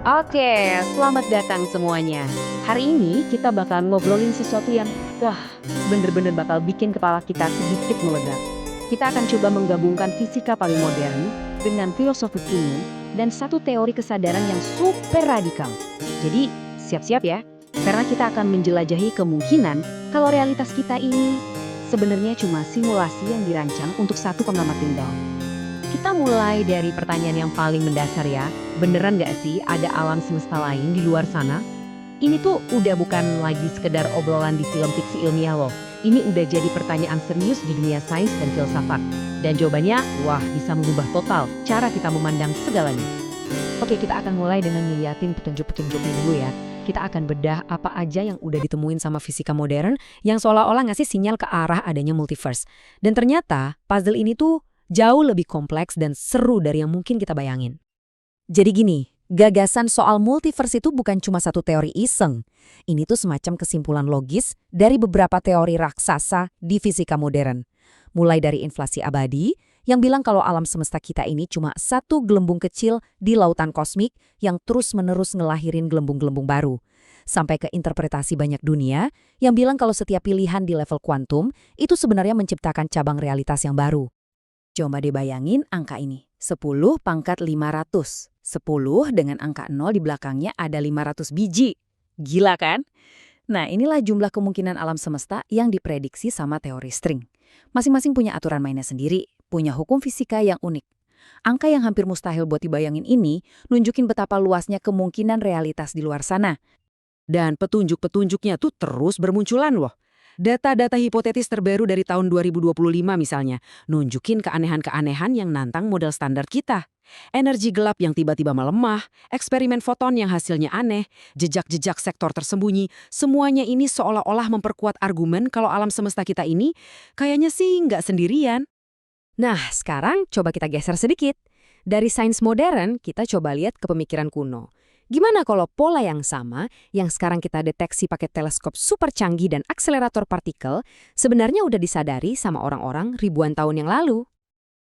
Oke, selamat datang semuanya. Hari ini kita bakal ngobrolin sesuatu yang, wah, bener-bener bakal bikin kepala kita sedikit meledak. Kita akan coba menggabungkan fisika paling modern dengan filosofi kuno dan satu teori kesadaran yang super radikal. Jadi, siap-siap ya, karena kita akan menjelajahi kemungkinan kalau realitas kita ini sebenarnya cuma simulasi yang dirancang untuk satu pengamat tunggal. Kita mulai dari pertanyaan yang paling mendasar ya. Beneran nggak sih ada alam semesta lain di luar sana? Ini tuh udah bukan lagi sekedar obrolan di film fiksi ilmiah loh. Ini udah jadi pertanyaan serius di dunia sains dan filsafat. Dan jawabannya, wah, bisa mengubah total cara kita memandang segalanya. Oke, kita akan mulai dengan ngeliatin petunjuk-petunjuknya dulu ya. Kita akan bedah apa aja yang udah ditemuin sama fisika modern yang seolah-olah ngasih sinyal ke arah adanya multiverse. Dan ternyata puzzle ini tuh jauh lebih kompleks dan seru dari yang mungkin kita bayangin. Jadi gini, gagasan soal multiverse itu bukan cuma satu teori iseng. Ini tuh semacam kesimpulan logis dari beberapa teori raksasa di fisika modern. Mulai dari inflasi abadi, yang bilang kalau alam semesta kita ini cuma satu gelembung kecil di lautan kosmik yang terus-menerus ngelahirin gelembung-gelembung baru. Sampai ke interpretasi banyak dunia, yang bilang kalau setiap pilihan di level kuantum itu sebenarnya menciptakan cabang realitas yang baru. Coba dibayangin angka ini, 10 pangkat 500. 10 dengan angka 0 di belakangnya ada 500 biji. Gila kan? Nah, inilah jumlah kemungkinan alam semesta yang diprediksi sama teori string. Masing-masing punya aturan mainnya sendiri, punya hukum fisika yang unik. Angka yang hampir mustahil buat dibayangin ini nunjukin betapa luasnya kemungkinan realitas di luar sana. Dan petunjuk-petunjuknya tuh terus bermunculan loh. Data-data hipotetis terbaru dari tahun 2025 misalnya, nunjukin keanehan-keanehan yang nantang model standar kita. Energi gelap yang tiba-tiba melemah, eksperimen foton yang hasilnya aneh, jejak-jejak sektor tersembunyi, semuanya ini seolah-olah memperkuat argumen kalau alam semesta kita ini kayaknya sih nggak sendirian. Nah, sekarang coba kita geser sedikit. Dari sains modern, kita coba lihat ke pemikiran kuno. Gimana kalau pola yang sama, yang sekarang kita deteksi pakai teleskop super canggih dan akselerator partikel, sebenarnya udah disadari sama orang-orang ribuan tahun yang lalu?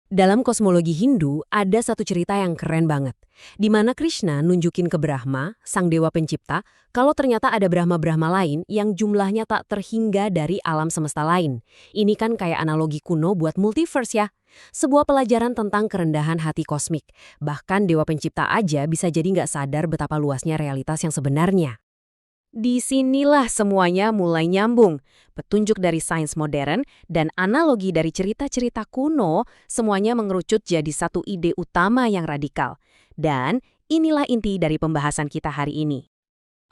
Dalam kosmologi Hindu, ada satu cerita yang keren banget, di mana Krishna nunjukin ke Brahma, sang dewa pencipta, kalau ternyata ada Brahma-Brahma lain yang jumlahnya tak terhingga dari alam semesta lain. Ini kan kayak analogi kuno buat multiverse ya. Sebuah pelajaran tentang kerendahan hati kosmik. Bahkan dewa pencipta aja bisa jadi nggak sadar betapa luasnya realitas yang sebenarnya. Disinilah semuanya mulai nyambung. Petunjuk dari sains modern dan analogi dari cerita-cerita kuno semuanya mengerucut jadi satu ide utama yang radikal. Dan inilah inti dari pembahasan kita hari ini.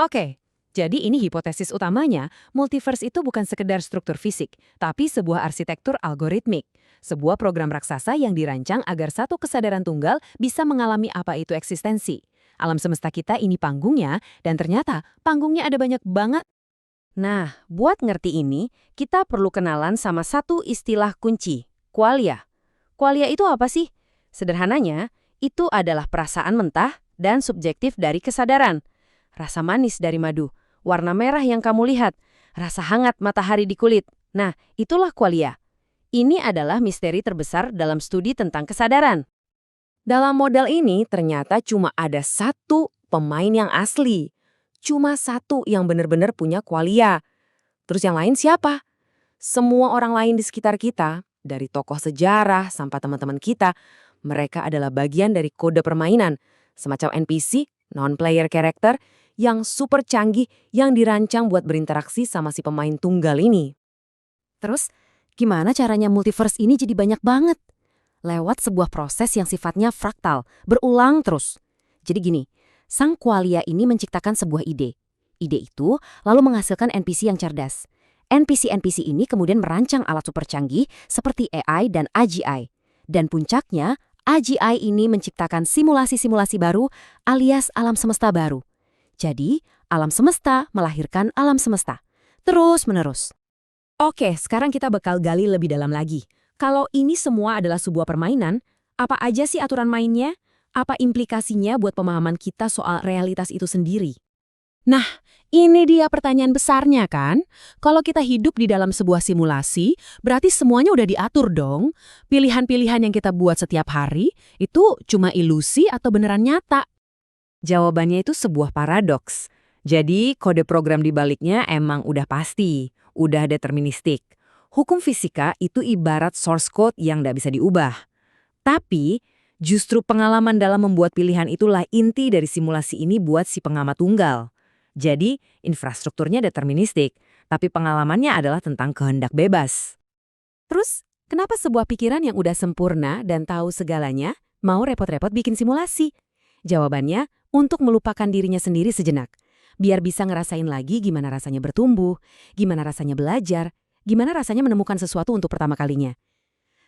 Oke, jadi ini hipotesis utamanya, multiverse itu bukan sekedar struktur fisik, tapi sebuah arsitektur algoritmik. Sebuah program raksasa yang dirancang agar satu kesadaran tunggal bisa mengalami apa itu eksistensi. Alam semesta kita ini panggungnya, dan ternyata panggungnya ada banyak banget. Nah, buat ngerti ini, kita perlu kenalan sama satu istilah kunci, qualia. Qualia itu apa sih? Sederhananya, itu adalah perasaan mentah dan subjektif dari kesadaran. Rasa manis dari madu, warna merah yang kamu lihat, rasa hangat matahari di kulit. Nah, itulah qualia. Ini adalah misteri terbesar dalam studi tentang kesadaran. Dalam model ini ternyata cuma ada satu pemain yang asli. Cuma satu yang benar-benar punya qualia. Terus yang lain siapa? Semua orang lain di sekitar kita, dari tokoh sejarah sampai teman-teman kita, mereka adalah bagian dari kode permainan, semacam NPC, non-player character, yang super canggih yang dirancang buat berinteraksi sama si pemain tunggal ini. Terus, gimana caranya multiverse ini jadi banyak banget? Lewat sebuah proses yang sifatnya fraktal, berulang terus. Jadi gini, sang qualia ini menciptakan sebuah ide. Ide itu lalu menghasilkan NPC yang cerdas. NPC-NPC ini kemudian merancang alat super canggih seperti AI dan AGI. Dan puncaknya, AGI ini menciptakan simulasi-simulasi baru alias alam semesta baru. Jadi, alam semesta melahirkan alam semesta. Terus menerus. Oke, sekarang kita bakal gali lebih dalam lagi. Kalau ini semua adalah sebuah permainan, apa aja sih aturan mainnya? Apa implikasinya buat pemahaman kita soal realitas itu sendiri? Nah, ini dia pertanyaan besarnya kan? Kalau kita hidup di dalam sebuah simulasi, berarti semuanya udah diatur dong. Pilihan-pilihan yang kita buat setiap hari, itu cuma ilusi atau beneran nyata? Jawabannya itu sebuah paradoks. Jadi, kode program di baliknya emang udah pasti, udah deterministik. Hukum fisika itu ibarat source code yang nggak bisa diubah. Tapi, justru pengalaman dalam membuat pilihan itulah inti dari simulasi ini buat si pengamat tunggal. Jadi, infrastrukturnya deterministik, tapi pengalamannya adalah tentang kehendak bebas. Terus, kenapa sebuah pikiran yang udah sempurna dan tahu segalanya mau repot-repot bikin simulasi? Jawabannya, untuk melupakan dirinya sendiri sejenak. Biar bisa ngerasain lagi gimana rasanya bertumbuh, gimana rasanya belajar, gimana rasanya menemukan sesuatu untuk pertama kalinya.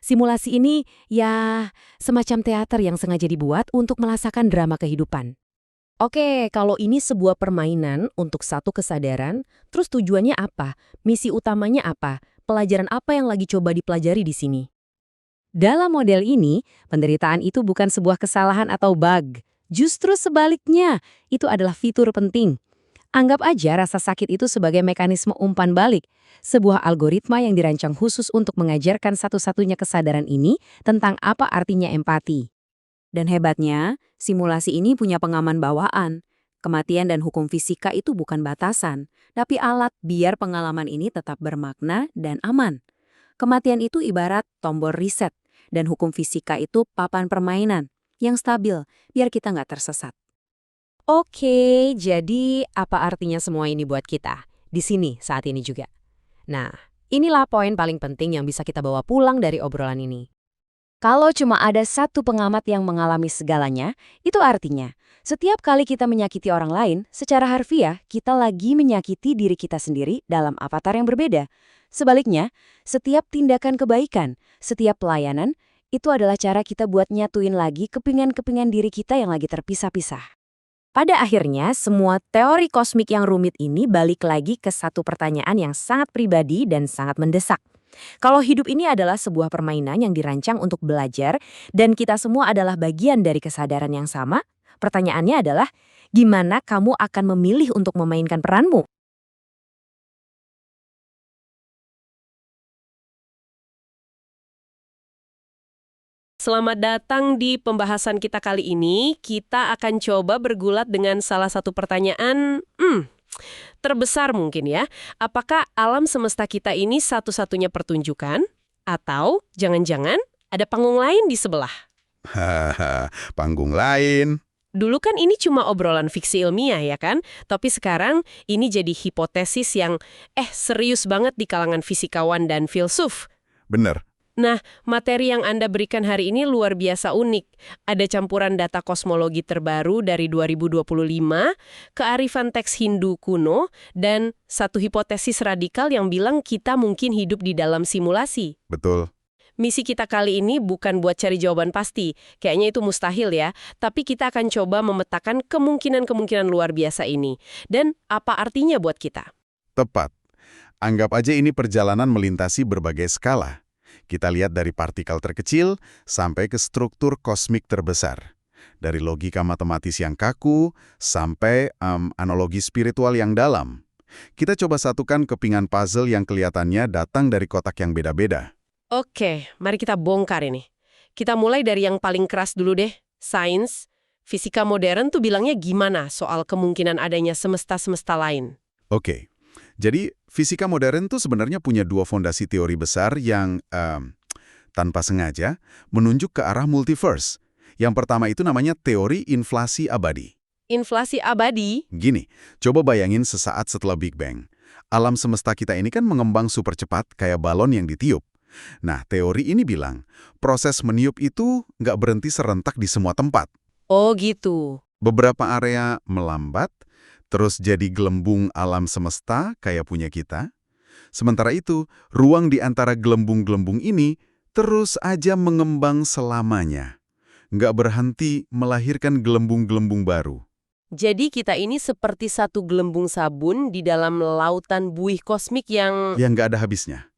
Simulasi ini, ya, semacam teater yang sengaja dibuat untuk merasakan drama kehidupan. Oke, kalau ini sebuah permainan untuk satu kesadaran, terus tujuannya apa? Misi utamanya apa? Pelajaran apa yang lagi coba dipelajari di sini? Dalam model ini, penderitaan itu bukan sebuah kesalahan atau bug. Justru sebaliknya, itu adalah fitur penting. Anggap aja rasa sakit itu sebagai mekanisme umpan balik, sebuah algoritma yang dirancang khusus untuk mengajarkan satu-satunya kesadaran ini tentang apa artinya empati. Dan hebatnya, simulasi ini punya pengaman bawaan. Kematian dan hukum fisika itu bukan batasan, tapi alat biar pengalaman ini tetap bermakna dan aman. Kematian itu ibarat tombol reset, dan hukum fisika itu papan permainan yang stabil biar kita nggak tersesat. Oke, jadi apa artinya semua ini buat kita? Di sini, saat ini juga. Nah, inilah poin paling penting yang bisa kita bawa pulang dari obrolan ini. Kalau cuma ada satu pengamat yang mengalami segalanya, itu artinya setiap kali kita menyakiti orang lain, secara harfiah kita lagi menyakiti diri kita sendiri dalam avatar yang berbeda. Sebaliknya, setiap tindakan kebaikan, setiap pelayanan, itu adalah cara kita buat nyatuin lagi kepingan-kepingan diri kita yang lagi terpisah-pisah. Pada akhirnya, semua teori kosmik yang rumit ini balik lagi ke satu pertanyaan yang sangat pribadi dan sangat mendesak. Kalau hidup ini adalah sebuah permainan yang dirancang untuk belajar dan kita semua adalah bagian dari kesadaran yang sama, pertanyaannya adalah gimana kamu akan memilih untuk memainkan peranmu? Selamat datang di pembahasan kita kali ini. Kita akan coba bergulat dengan salah satu pertanyaan terbesar mungkin ya. Apakah alam semesta kita ini satu-satunya pertunjukan? Atau jangan-jangan ada panggung lain di sebelah? Haha, panggung lain. Dulu kan ini cuma obrolan fiksi ilmiah ya kan? Tapi sekarang ini jadi hipotesis yang serius banget di kalangan fisikawan dan filsuf. Bener. Nah, materi yang Anda berikan hari ini luar biasa unik. Ada campuran data kosmologi terbaru dari 2025, kearifan teks Hindu kuno, dan satu hipotesis radikal yang bilang kita mungkin hidup di dalam simulasi. Betul. Misi kita kali ini bukan buat cari jawaban pasti, kayaknya itu mustahil ya, tapi kita akan coba memetakan kemungkinan-kemungkinan luar biasa ini. Dan apa artinya buat kita? Tepat. Anggap aja ini perjalanan melintasi berbagai skala. Kita lihat dari partikel terkecil sampai ke struktur kosmik terbesar. Dari logika matematis yang kaku sampai analogi spiritual yang dalam. Kita coba satukan kepingan puzzle yang kelihatannya datang dari kotak yang beda-beda. Oke, mari kita bongkar ini. Kita mulai dari yang paling keras dulu deh. Sains, fisika modern tuh bilangnya gimana soal kemungkinan adanya semesta-semesta lain? Oke. Jadi, fisika modern tuh sebenarnya punya dua fondasi teori besar yang tanpa sengaja menunjuk ke arah multiverse. Yang pertama itu namanya teori inflasi abadi. Inflasi abadi? Gini, coba bayangin sesaat setelah Big Bang. Alam semesta kita ini kan mengembang super cepat kayak balon yang ditiup. Nah, teori ini bilang, proses meniup itu nggak berhenti serentak di semua tempat. Oh gitu. Beberapa area melambat, terus jadi gelembung alam semesta kayak punya kita. Sementara itu, ruang di antara gelembung-gelembung ini terus aja mengembang selamanya. Nggak berhenti melahirkan gelembung-gelembung baru. Jadi kita ini seperti satu gelembung sabun di dalam lautan buih kosmik yang... Yang nggak ada habisnya.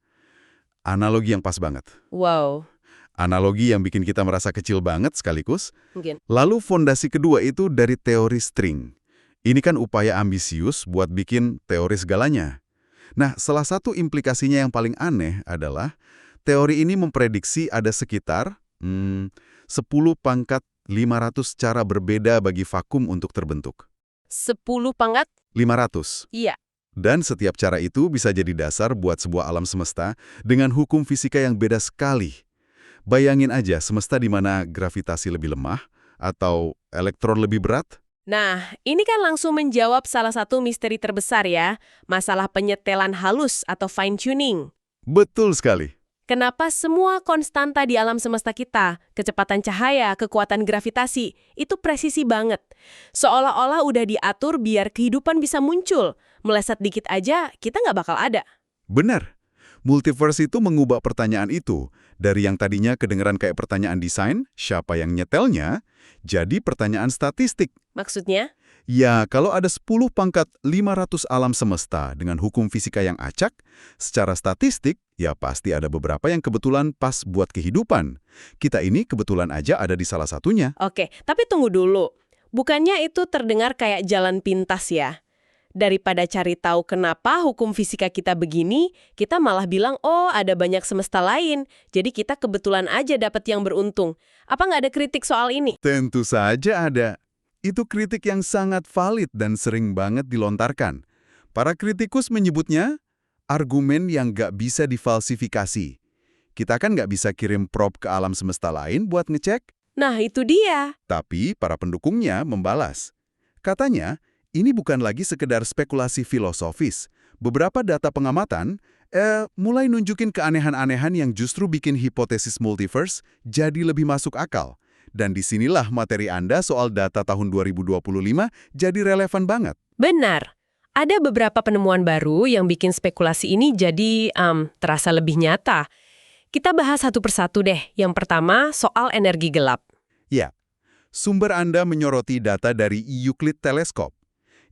Analogi yang pas banget. Wow. Analogi yang bikin kita merasa kecil banget sekaligus. Mungkin. Lalu fondasi kedua itu dari teori string. Ini kan upaya ambisius buat bikin teori segalanya. Nah, salah satu implikasinya yang paling aneh adalah teori ini memprediksi ada sekitar 10⁻³ 500 cara berbeda bagi vakum untuk terbentuk. 10 pangkat? 500. Iya. Dan setiap cara itu bisa jadi dasar buat sebuah alam semesta dengan hukum fisika yang beda sekali. Bayangin aja semesta di mana gravitasi lebih lemah atau elektron lebih berat. Nah, ini kan langsung menjawab salah satu misteri terbesar ya, masalah penyetelan halus atau fine-tuning. Betul sekali. Kenapa semua konstanta di alam semesta kita, kecepatan cahaya, kekuatan gravitasi, itu presisi banget. Seolah-olah udah diatur biar kehidupan bisa muncul. Meleset dikit aja, kita nggak bakal ada. Benar. Multiverse itu mengubah pertanyaan itu. Dari yang tadinya kedengeran kayak pertanyaan desain, siapa yang nyetelnya, jadi pertanyaan statistik. Maksudnya? Ya, kalau ada 10 pangkat 500 alam semesta dengan hukum fisika yang acak, secara statistik, ya pasti ada beberapa yang kebetulan pas buat kehidupan. Kita ini kebetulan aja ada di salah satunya. Oke, tapi tunggu dulu. Bukannya itu terdengar kayak jalan pintas ya? Daripada cari tahu kenapa hukum fisika kita begini, kita malah bilang, oh ada banyak semesta lain, jadi kita kebetulan aja dapat yang beruntung. Apa nggak ada kritik soal ini? Tentu saja ada. Itu kritik yang sangat valid dan sering banget dilontarkan. Para kritikus menyebutnya argumen yang nggak bisa difalsifikasi. Kita kan nggak bisa kirim probe ke alam semesta lain buat ngecek. Nah, itu dia. Tapi para pendukungnya membalas. Katanya, ini bukan lagi sekedar spekulasi filosofis. Beberapa data pengamatan mulai nunjukin keanehan-anehan yang justru bikin hipotesis multiverse jadi lebih masuk akal. Dan disinilah materi Anda soal data tahun 2025 jadi relevan banget. Benar. Ada beberapa penemuan baru yang bikin spekulasi ini jadi terasa lebih nyata. Kita bahas satu persatu deh. Yang pertama, soal energi gelap. Ya, sumber Anda menyoroti data dari Euclid Telescope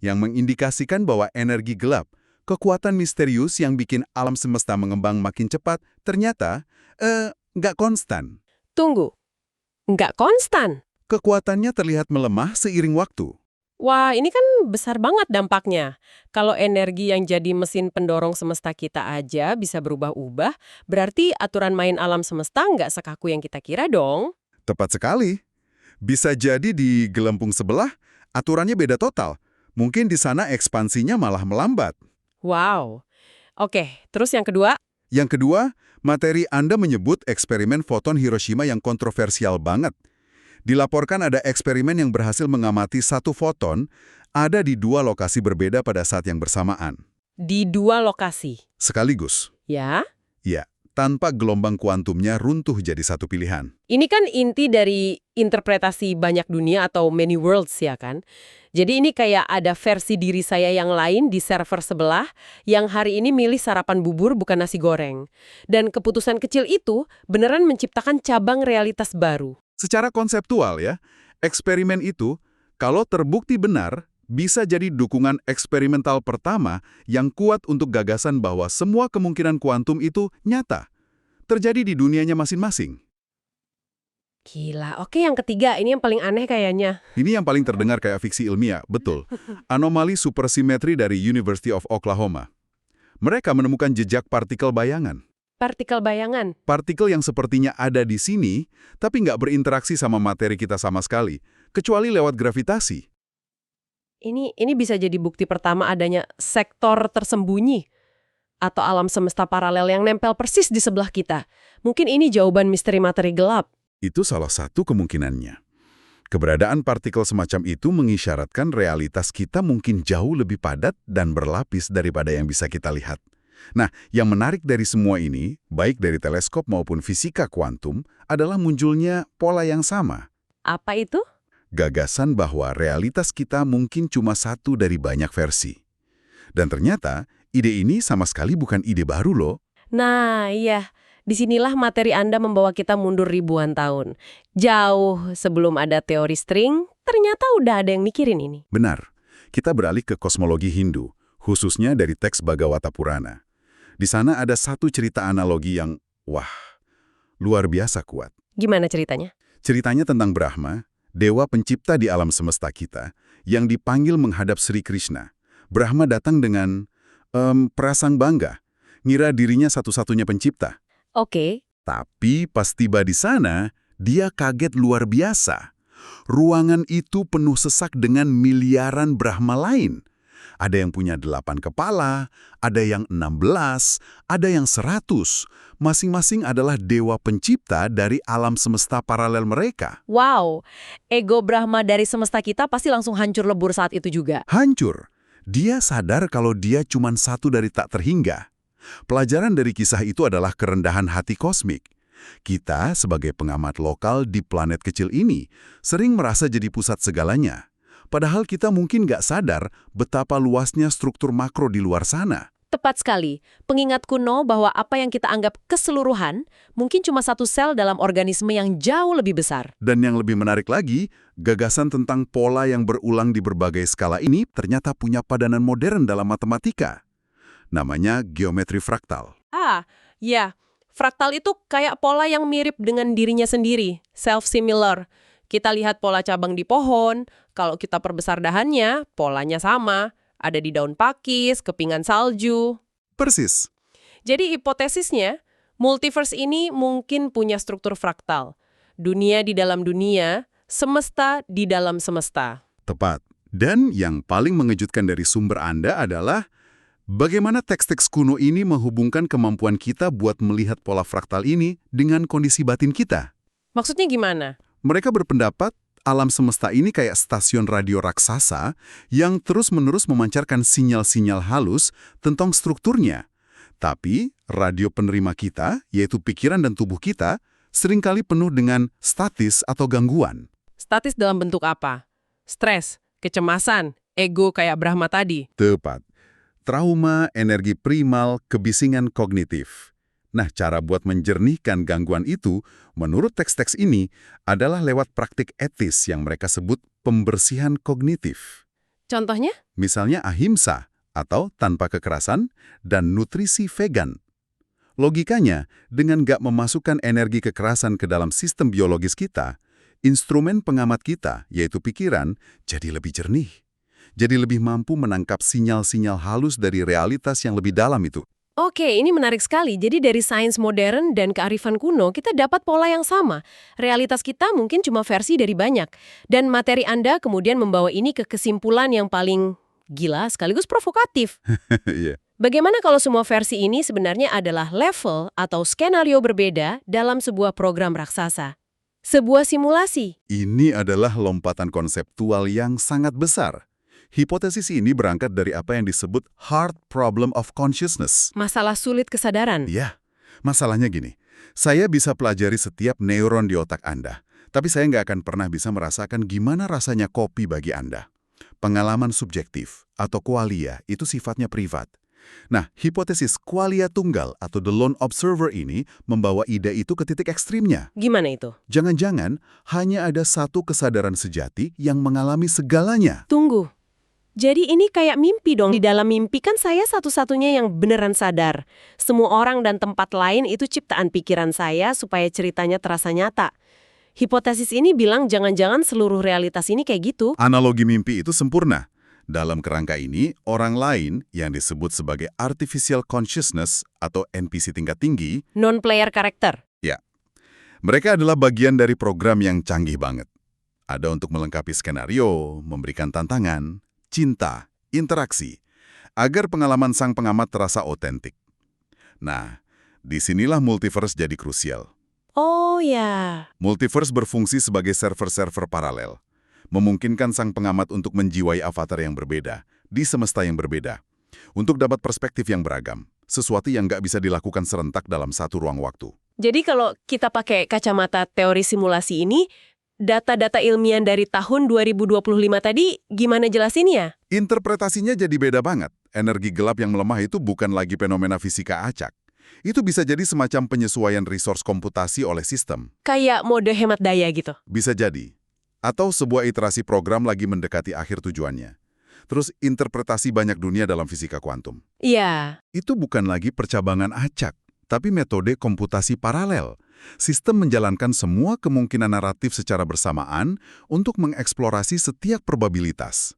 yang mengindikasikan bahwa energi gelap, kekuatan misterius yang bikin alam semesta mengembang makin cepat, ternyata nggak konstan. Tunggu. Nggak konstan. Kekuatannya terlihat melemah seiring waktu. Wah, ini kan besar banget dampaknya. Kalau energi yang jadi mesin pendorong semesta kita aja bisa berubah-ubah, berarti aturan main alam semesta nggak sekaku yang kita kira dong. Tepat sekali. Bisa jadi di gelembung sebelah, aturannya beda total. Mungkin di sana ekspansinya malah melambat. Wow. Oke, terus yang kedua? Yang kedua, materi Anda menyebut eksperimen foton Hiroshima yang kontroversial banget. Dilaporkan ada eksperimen yang berhasil mengamati satu foton ada di 2 lokasi berbeda pada saat yang bersamaan. Di 2 lokasi. Sekaligus. Ya? Ya, tanpa gelombang kuantumnya runtuh jadi satu pilihan. Ini kan inti dari interpretasi banyak dunia atau many worlds ya kan? Jadi ini kayak ada versi diri saya yang lain di server sebelah yang hari ini milih sarapan bubur bukan nasi goreng. Dan keputusan kecil itu beneran menciptakan cabang realitas baru. Secara konseptual ya, eksperimen itu kalau terbukti benar bisa jadi dukungan eksperimental pertama yang kuat untuk gagasan bahwa semua kemungkinan kuantum itu nyata. Terjadi di dunianya masing-masing. Gila, oke yang ketiga, ini yang paling aneh kayaknya. Ini yang paling terdengar kayak fiksi ilmiah, betul. Anomali supersimetri dari University of Oklahoma. Mereka menemukan jejak partikel bayangan. Partikel bayangan. Partikel yang sepertinya ada di sini, tapi nggak berinteraksi sama materi kita sama sekali, kecuali lewat gravitasi. Ini bisa jadi bukti pertama adanya sektor tersembunyi atau alam semesta paralel yang nempel persis di sebelah kita. Mungkin ini jawaban misteri materi gelap. Itu salah satu kemungkinannya. Keberadaan partikel semacam itu mengisyaratkan realitas kita mungkin jauh lebih padat dan berlapis daripada yang bisa kita lihat. Nah, yang menarik dari semua ini, baik dari teleskop maupun fisika kuantum, adalah munculnya pola yang sama. Apa itu? Gagasan bahwa realitas kita mungkin cuma satu dari banyak versi. Dan ternyata, ide ini sama sekali bukan ide baru loh. Nah, iya. Disinilah materi Anda membawa kita mundur ribuan tahun. Jauh sebelum ada teori string, ternyata udah ada yang mikirin ini. Benar. Kita beralih ke kosmologi Hindu, khususnya dari teks Bhagavata Purana. Di sana ada satu cerita analogi yang, wah, luar biasa kuat. Gimana ceritanya? Ceritanya tentang Brahma, dewa pencipta di alam semesta kita, yang dipanggil menghadap Sri Krishna. Brahma datang dengan perasaan bangga, ngira dirinya satu-satunya pencipta. Oke. Tapi pas tiba di sana, dia kaget luar biasa. Ruangan itu penuh sesak dengan miliaran Brahma lain. Ada yang punya 8 kepala, ada yang 16, ada yang 100. Masing-masing adalah dewa pencipta dari alam semesta paralel mereka. Wow, ego Brahma dari semesta kita pasti langsung hancur lebur saat itu juga. Hancur. Dia sadar kalau dia cuma satu dari tak terhingga. Pelajaran dari kisah itu adalah kerendahan hati kosmik. Kita, sebagai pengamat lokal di planet kecil ini, sering merasa jadi pusat segalanya. Padahal kita mungkin nggak sadar betapa luasnya struktur makro di luar sana. Tepat sekali. Pengingat kuno bahwa apa yang kita anggap keseluruhan mungkin cuma satu sel dalam organisme yang jauh lebih besar. Dan yang lebih menarik lagi, gagasan tentang pola yang berulang di berbagai skala ini ternyata punya padanan modern dalam matematika. Namanya geometri fraktal. Ya. Fraktal itu kayak pola yang mirip dengan dirinya sendiri, self-similar. Kita lihat pola cabang di pohon, kalau kita perbesar dahannya, polanya sama. Ada di daun pakis, kepingan salju. Persis. Jadi hipotesisnya, multiverse ini mungkin punya struktur fraktal. Dunia di dalam dunia, semesta di dalam semesta. Tepat. Dan yang paling mengejutkan dari sumber Anda adalah bagaimana teks-teks kuno ini menghubungkan kemampuan kita buat melihat pola fraktal ini dengan kondisi batin kita. Maksudnya gimana? Mereka berpendapat alam semesta ini kayak stasiun radio raksasa yang terus-menerus memancarkan sinyal-sinyal halus tentang strukturnya. Tapi radio penerima kita, yaitu pikiran dan tubuh kita, seringkali penuh dengan statis atau gangguan. Statis dalam bentuk apa? Stres, kecemasan, ego kayak Brahma tadi. Tepat. Trauma, energi primal, kebisingan kognitif. Nah, cara buat menjernihkan gangguan itu, menurut teks-teks ini, adalah lewat praktik etis yang mereka sebut pembersihan kognitif. Contohnya? Misalnya ahimsa, atau tanpa kekerasan, dan nutrisi vegan. Logikanya, dengan nggak memasukkan energi kekerasan ke dalam sistem biologis kita, instrumen pengamat kita, yaitu pikiran, jadi lebih jernih. Jadi lebih mampu menangkap sinyal-sinyal halus dari realitas yang lebih dalam itu. Oke, ini menarik sekali. Jadi dari sains modern dan kearifan kuno, kita dapat pola yang sama. Realitas kita mungkin cuma versi dari banyak. Dan materi Anda kemudian membawa ini ke kesimpulan yang paling gila sekaligus provokatif. Iya. Bagaimana kalau semua versi ini sebenarnya adalah level atau skenario berbeda dalam sebuah program raksasa? Sebuah simulasi. Ini adalah lompatan konseptual yang sangat besar. Hipotesis ini berangkat dari apa yang disebut hard problem of consciousness. Masalah sulit kesadaran. Ya, masalahnya gini. Saya bisa pelajari setiap neuron di otak Anda, tapi saya nggak akan pernah bisa merasakan gimana rasanya kopi bagi Anda. Pengalaman subjektif atau qualia itu sifatnya privat. Nah, hipotesis qualia tunggal atau the lone observer ini membawa ide itu ke titik ekstrimnya. Gimana itu? Jangan-jangan hanya ada satu kesadaran sejati yang mengalami segalanya. Tunggu. Jadi ini kayak mimpi dong. Di dalam mimpi kan saya satu-satunya yang beneran sadar. Semua orang dan tempat lain itu ciptaan pikiran saya supaya ceritanya terasa nyata. Hipotesis ini bilang jangan-jangan seluruh realitas ini kayak gitu. Analogi mimpi itu sempurna. Dalam kerangka ini, orang lain yang disebut sebagai artificial consciousness atau NPC tingkat tinggi, Non-player karakter. ya, mereka adalah bagian dari program yang canggih banget. Ada untuk melengkapi skenario, memberikan tantangan, cinta, interaksi, agar pengalaman sang pengamat terasa otentik. Nah, disinilah multiverse jadi krusial. Oh ya. Multiverse berfungsi sebagai server-server paralel, memungkinkan sang pengamat untuk menjiwai avatar yang berbeda, di semesta yang berbeda, untuk dapat perspektif yang beragam, sesuatu yang nggak bisa dilakukan serentak dalam satu ruang waktu. Jadi kalau kita pakai kacamata teori simulasi ini, data-data ilmiah dari tahun 2025 tadi gimana jelasinnya? Interpretasinya jadi beda banget. Energi gelap yang melemah itu bukan lagi fenomena fisika acak. Itu bisa jadi semacam penyesuaian resource komputasi oleh sistem. Kayak mode hemat daya gitu. Bisa jadi. Atau sebuah iterasi program lagi mendekati akhir tujuannya. Terus interpretasi banyak dunia dalam fisika kuantum. Iya. Itu bukan lagi percabangan acak, tapi metode komputasi paralel. Sistem menjalankan semua kemungkinan naratif secara bersamaan untuk mengeksplorasi setiap probabilitas.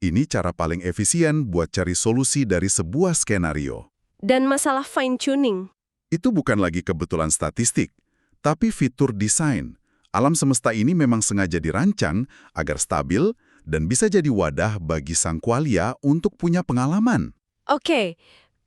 Ini cara paling efisien buat cari solusi dari sebuah skenario. Dan masalah fine-tuning. Itu bukan lagi kebetulan statistik, tapi fitur desain Alam semesta ini memang sengaja dirancang agar stabil dan bisa jadi wadah bagi sang qualia untuk punya pengalaman. Oke,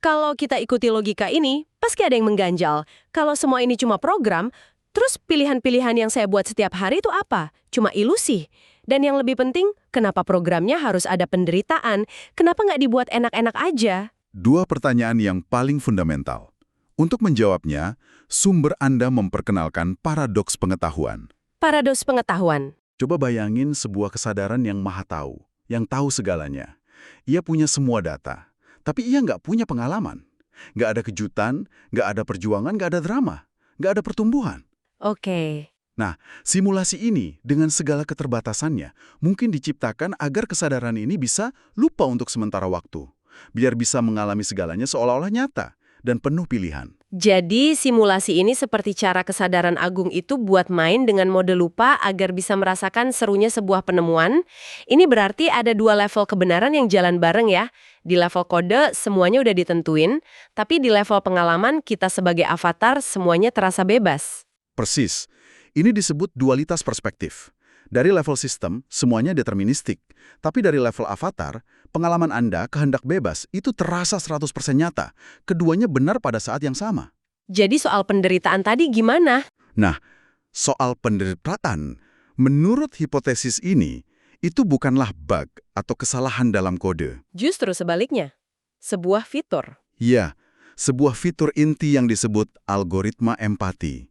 kalau kita ikuti logika ini, pasti ada yang mengganjal. Kalau semua ini cuma program, terus pilihan-pilihan yang saya buat setiap hari itu apa? Cuma ilusi. Dan yang lebih penting, kenapa programnya harus ada penderitaan? Kenapa nggak dibuat enak-enak aja? Dua pertanyaan yang paling fundamental. Untuk menjawabnya, sumber Anda memperkenalkan paradoks pengetahuan. Paradoks pengetahuan. Coba bayangin sebuah kesadaran yang maha tahu, yang tahu segalanya. Ia punya semua data, tapi ia nggak punya pengalaman. Nggak ada kejutan, nggak ada perjuangan, nggak ada drama, nggak ada pertumbuhan. Oke. Nah, simulasi ini dengan segala keterbatasannya mungkin diciptakan agar kesadaran ini bisa lupa untuk sementara waktu. Biar bisa mengalami segalanya seolah-olah nyata dan penuh pilihan. Jadi simulasi ini seperti cara kesadaran agung itu buat main dengan mode lupa agar bisa merasakan serunya sebuah penemuan. Ini berarti ada dua level kebenaran yang jalan bareng ya. Di level kode semuanya udah ditentuin, tapi di level pengalaman kita sebagai avatar semuanya terasa bebas. Persis. Ini disebut dualitas perspektif. Dari level sistem, semuanya deterministik. Tapi dari level avatar, pengalaman Anda kehendak bebas itu terasa 100% nyata. Keduanya benar pada saat yang sama. Jadi soal penderitaan tadi gimana? Nah, soal penderitaan, menurut hipotesis ini, itu bukanlah bug atau kesalahan dalam kode. Justru sebaliknya. Sebuah fitur. Ya, sebuah fitur inti yang disebut algoritma empati.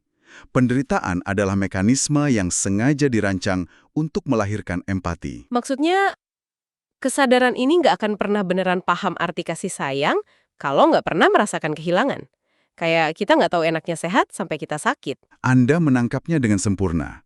Penderitaan adalah mekanisme yang sengaja dirancang untuk melahirkan empati. Maksudnya, kesadaran ini nggak akan pernah beneran paham arti kasih sayang kalau nggak pernah merasakan kehilangan. Kayak kita nggak tahu enaknya sehat sampai kita sakit. Anda menangkapnya dengan sempurna.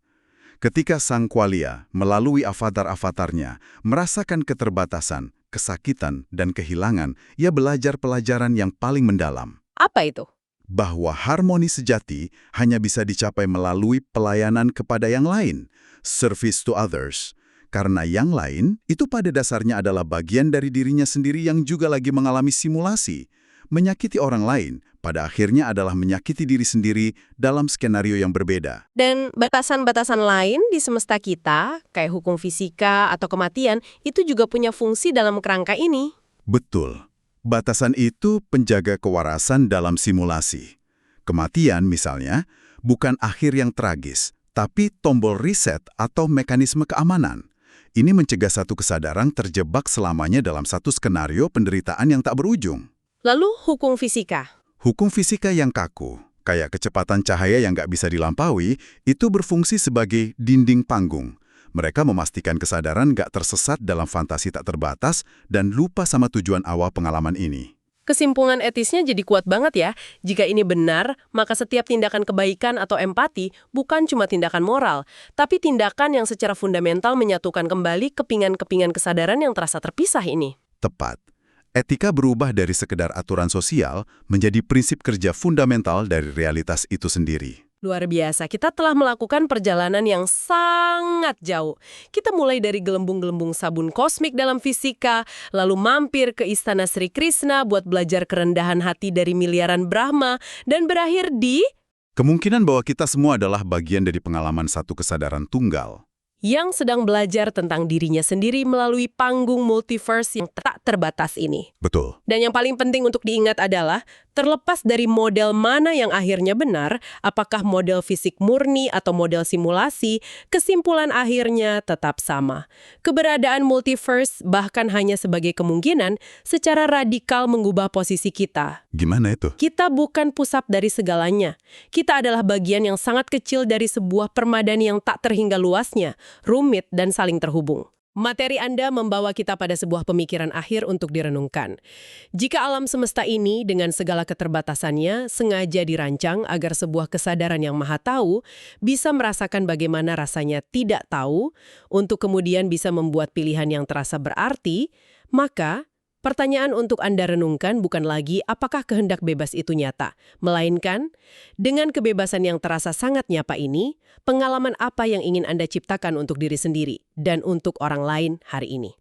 Ketika sang qualia melalui avatar-avatarnya merasakan keterbatasan, kesakitan, dan kehilangan, ia belajar pelajaran yang paling mendalam. Apa itu? Bahwa harmoni sejati hanya bisa dicapai melalui pelayanan kepada yang lain, service to others. Karena yang lain itu pada dasarnya adalah bagian dari dirinya sendiri yang juga lagi mengalami simulasi. Menyakiti orang lain pada akhirnya adalah menyakiti diri sendiri dalam skenario yang berbeda. Dan batasan-batasan lain di semesta kita, kayak hukum fisika atau kematian, itu juga punya fungsi dalam kerangka ini. Betul. Batasan itu penjaga kewarasan dalam simulasi. Kematian misalnya, bukan akhir yang tragis, tapi tombol reset atau mekanisme keamanan. Ini mencegah satu kesadaran terjebak selamanya dalam satu skenario penderitaan yang tak berujung. Lalu hukum fisika. Hukum fisika yang kaku, kayak kecepatan cahaya yang nggak bisa dilampaui, itu berfungsi sebagai dinding panggung. Mereka memastikan kesadaran nggak tersesat dalam fantasi tak terbatas dan lupa sama tujuan awal pengalaman ini. Kesimpulan etisnya jadi kuat banget ya. Jika ini benar, maka setiap tindakan kebaikan atau empati bukan cuma tindakan moral, tapi tindakan yang secara fundamental menyatukan kembali kepingan-kepingan kesadaran yang terasa terpisah ini. Tepat. Etika berubah dari sekedar aturan sosial menjadi prinsip kerja fundamental dari realitas itu sendiri. Luar biasa, kita telah melakukan perjalanan yang sangat jauh. Kita mulai dari gelembung-gelembung sabun kosmik dalam fisika, lalu mampir ke Istana Sri Krishna buat belajar kerendahan hati dari miliaran Brahma, dan berakhir di Kemungkinan bahwa kita semua adalah bagian dari pengalaman satu kesadaran tunggal. yang sedang belajar tentang dirinya sendiri melalui panggung multiverse yang tak terbatas ini. Betul. Dan yang paling penting untuk diingat adalah, terlepas dari model mana yang akhirnya benar, apakah model fisik murni atau model simulasi, kesimpulan akhirnya tetap sama. Keberadaan multiverse bahkan hanya sebagai kemungkinan secara radikal mengubah posisi kita. Gimana itu? Kita bukan pusat dari segalanya. Kita adalah bagian yang sangat kecil dari sebuah permadani yang tak terhingga luasnya, rumit dan saling terhubung. Materi Anda membawa kita pada sebuah pemikiran akhir untuk direnungkan. Jika alam semesta ini dengan segala keterbatasannya sengaja dirancang agar sebuah kesadaran yang maha tahu bisa merasakan bagaimana rasanya tidak tahu, untuk kemudian bisa membuat pilihan yang terasa berarti, maka pertanyaan untuk Anda renungkan bukan lagi apakah kehendak bebas itu nyata, melainkan dengan kebebasan yang terasa sangat nyata ini, pengalaman apa yang ingin Anda ciptakan untuk diri sendiri dan untuk orang lain hari ini.